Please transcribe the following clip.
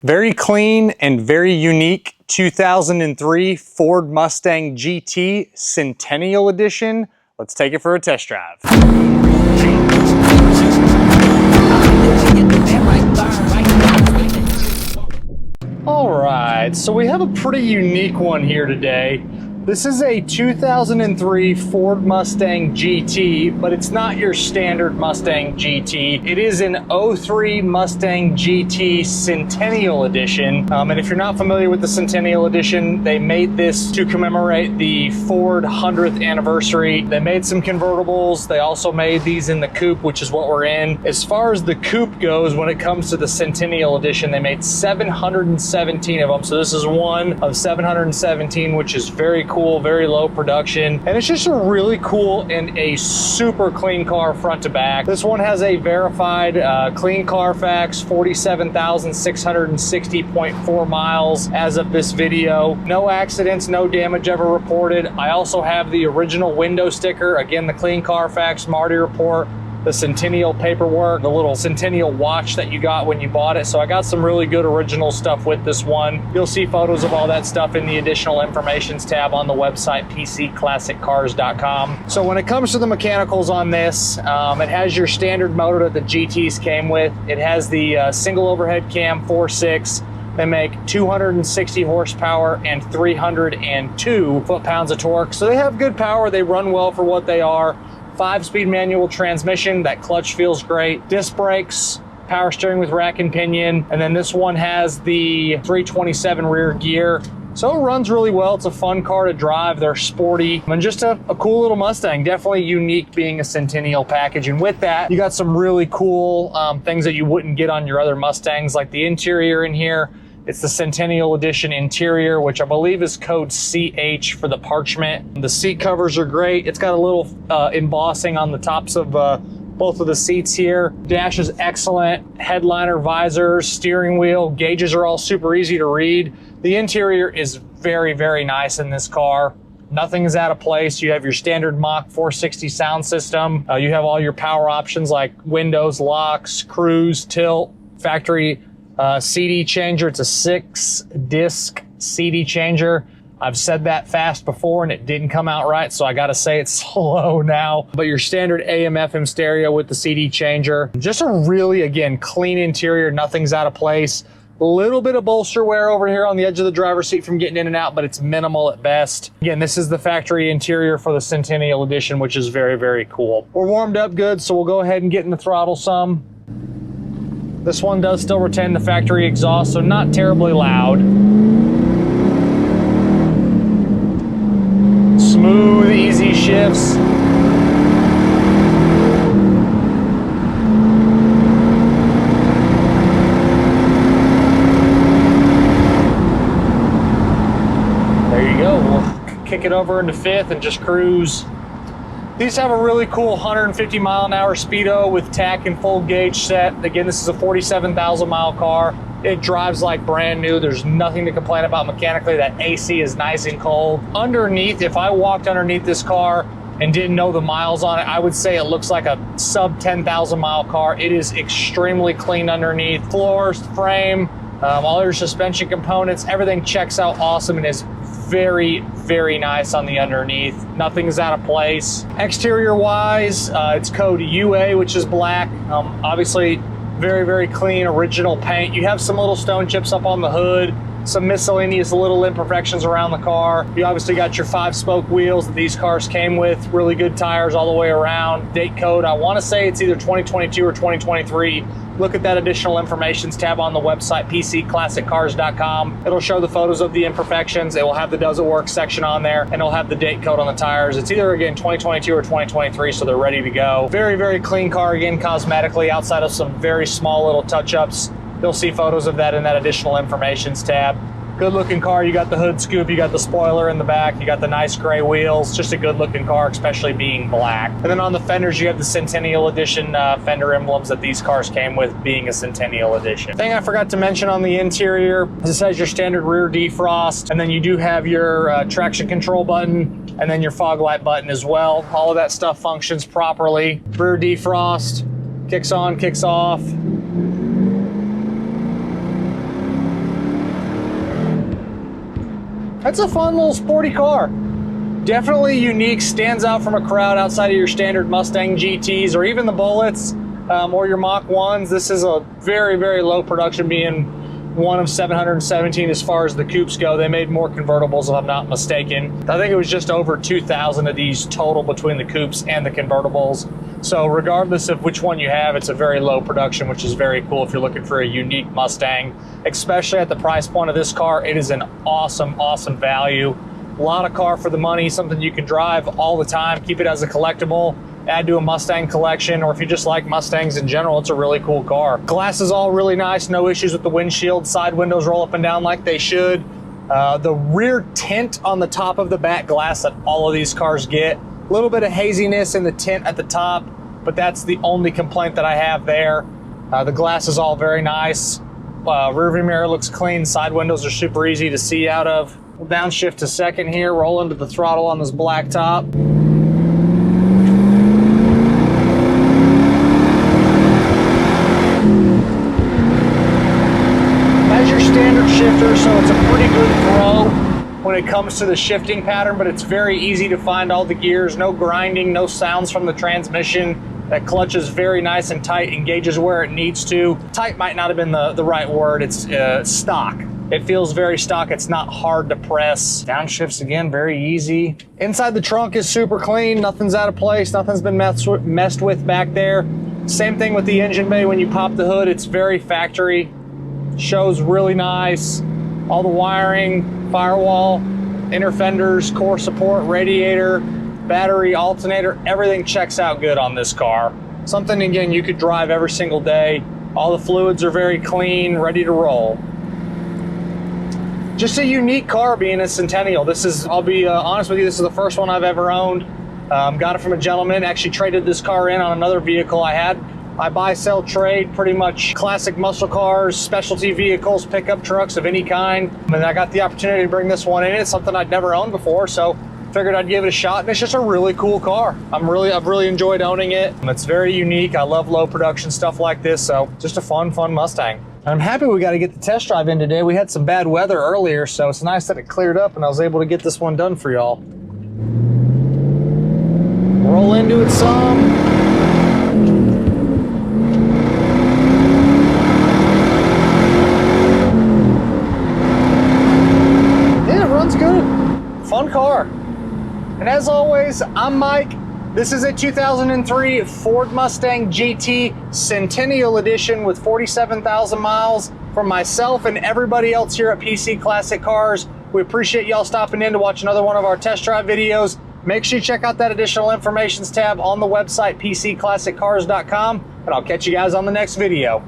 Very clean and very unique 2003 Ford Mustang GT Centennial Edition. Let's take it for a test drive. All right, so we have a pretty unique one here today. This is a 2003 Ford Mustang GT, but it's not your standard Mustang GT. It is an 03 Mustang GT Centennial Edition. And if you're not familiar with the Centennial Edition, they made this to commemorate the Ford 100th anniversary. They made some convertibles. They also made these in the coupe, which is what we're in. As far as the coupe goes, when it comes to the Centennial Edition, they made 717 of them. So this is one of 717, which is very cool, very low production, and it's just a really cool and a super clean car front to back. This one has a verified clean Carfax, 47,660.4 miles as of this video. No accidents, no damage ever reported. I also have the original window sticker, again the clean Carfax Marty report, the Centennial paperwork, the little Centennial watch that you got when you bought it. So I got some really good original stuff with this one. You'll see photos of all that stuff in the additional informations tab on the website, pcclassiccars.com. So when it comes to the mechanicals on this, it has your standard motor that the GTs came with. It has the single overhead cam 4.6. They make 260 horsepower and 302 foot-pounds of torque. So they have good power. They run well for what they are. 5-speed manual transmission. That clutch feels great. Disc brakes, power steering with rack and pinion. And then this one has the 327 rear gear. So it runs really well. It's a fun car to drive. They're sporty and just a cool little Mustang. Definitely unique being a Centennial package. And with that, you got some really cool things that you wouldn't get on your other Mustangs, like the interior in here. It's the Centennial Edition interior, which I believe is code CH for the parchment. The seat covers are great. It's got a little embossing on the tops of both of the seats here. Dash is excellent. Headliner, visors, steering wheel, gauges are all super easy to read. The interior is very, very nice in this car. Nothing is out of place. You have your standard Mach 460 sound system. You have all your power options like windows, locks, cruise, tilt, factory CD changer. It's a 6-disc CD changer. I've said that fast before and it didn't come out right, so I gotta say it's slow now. But your standard AM FM stereo with the CD changer. Just a really, again, clean interior. Nothing's out of place. A little bit of bolster wear over here on the edge of the driver's seat from getting in and out, but it's minimal at best. Again, this is the factory interior for the Centennial Edition, which is very, very cool. We're warmed up good, so we'll go ahead and get in the throttle some. This one does still retain the factory exhaust, so not terribly loud. Smooth, easy shifts. There you go. We'll kick it over into fifth and just cruise. These have a really cool 150 mile an hour speedo with tack and full gauge set. Again, this is a 47,000 mile car. It drives like brand new. There's nothing to complain about mechanically. That AC is nice and cold. Underneath, if I walked underneath this car and didn't know the miles on it, I would say it looks like a sub 10,000 mile car. It is extremely clean underneath. Floors, frame, all your suspension components, everything checks out awesome and is very, very nice on the underneath. Nothing's out of place. Exterior wise, it's code UA, which is black. Obviously, very, very clean, original paint. You have some little stone chips up on the hood, some miscellaneous little imperfections around the car. You obviously got your 5-spoke wheels that these cars came with, really good tires all the way around. Date code, I want to say it's either 2022 or 2023. Look at that additional informations tab on the website, pcclassiccars.com. It'll show the photos of the imperfections. It will have the does it work section on there, and it'll have the date code on the tires. It's either, again, 2022 or 2023, so they're ready to go. Very, very clean car, again, cosmetically, outside of some very small little touch-ups. You'll see photos of that in that additional informations tab. Good looking car. You got the hood scoop, you got the spoiler in the back, you got the nice gray wheels. Just a good looking car, especially being black. And then on the fenders, you have the Centennial Edition fender emblems that these cars came with, being a Centennial Edition. Thing I forgot to mention on the interior, this has your standard rear defrost, and then you do have your traction control button, and then your fog light button as well. All of that stuff functions properly. Rear defrost, kicks on, kicks off. That's a fun little sporty car. Definitely unique, stands out from a crowd outside of your standard Mustang GTs or even the Bullets or your Mach 1s. This is a very, very low production, being one of 717 as far as the coupes go. They made more convertibles, if I'm not mistaken. I think it was just over 2,000 of these total between the coupes and the convertibles. So regardless of which one you have, it's a very low production, which is very cool if you're looking for a unique Mustang, especially at the price point of this car. It is an awesome, awesome value. A lot of car for the money, something you can drive all the time, keep it as a collectible, add to a Mustang collection, or if you just like Mustangs in general, it's a really cool car. Glass is all really nice, no issues with the windshield. Side windows roll up and down like they should. The rear tint on the top of the back glass that all of these cars get. A little bit of haziness in the tint at the top, but that's the only complaint that I have there. The glass is all very nice. Rear view mirror looks clean. Side windows are super easy to see out of. We'll downshift to second here, roll into the throttle on this black top. Has your standard shifter, so it's a pretty good throw when it comes to the shifting pattern, but it's very easy to find all the gears. No grinding, no sounds from the transmission. That clutch is very nice and tight, engages where it needs to. Tight might not have been the right word. It's stock. It feels very stock. It's not hard to press. Downshifts again, very easy. Inside the trunk is super clean. Nothing's out of place. Nothing's been messed with back there. Same thing with the engine bay. When you pop the hood, it's very factory. Shows really nice. All the wiring, firewall, inner fenders, core support, radiator, battery, alternator, everything checks out good on this car. Something, again, you could drive every single day. All the fluids are very clean, ready to roll. Just a unique car being a Centennial. This is, I'll be honest with you, this is the first one I've ever owned. Got it from a gentleman, actually traded this car in on another vehicle I had. I buy, sell, trade pretty much classic muscle cars, specialty vehicles, pickup trucks of any kind. And I got the opportunity to bring this one in. It's something I'd never owned before, so figured I'd give it a shot, and it's just a really cool car. I've really enjoyed owning it. It's very unique. I love low production stuff like this, so just a fun Mustang. And I'm happy we got to get the test drive in today. We had some bad weather earlier, so it's nice that it cleared up and I was able to get this one done for y'all. Roll into it some. Yeah, it runs good. Fun car. And as always, I'm Mike. This is a 2003 Ford Mustang GT Centennial Edition with 47,000 miles. From myself and everybody else here at PC Classic Cars, we appreciate y'all stopping in to watch another one of our test drive videos. Make sure you check out that additional information tab on the website, pcclassiccars.com, and I'll catch you guys on the next video.